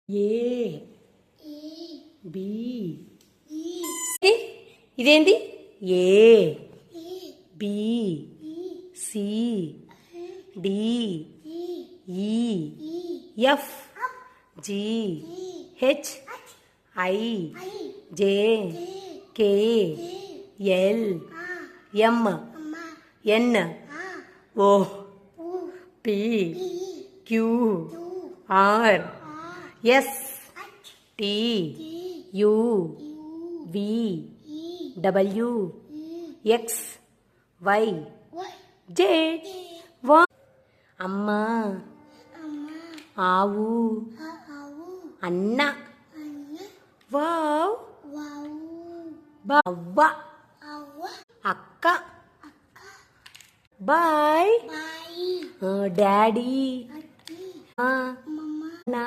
ఏ B ఇదేంటి A B C D E F G H I J K L M N O P Q R S T U V W X Y Z. అమ్మ, ఆవు, అన్న, wow, అవ్వ, అక్క, bye, daddy, నా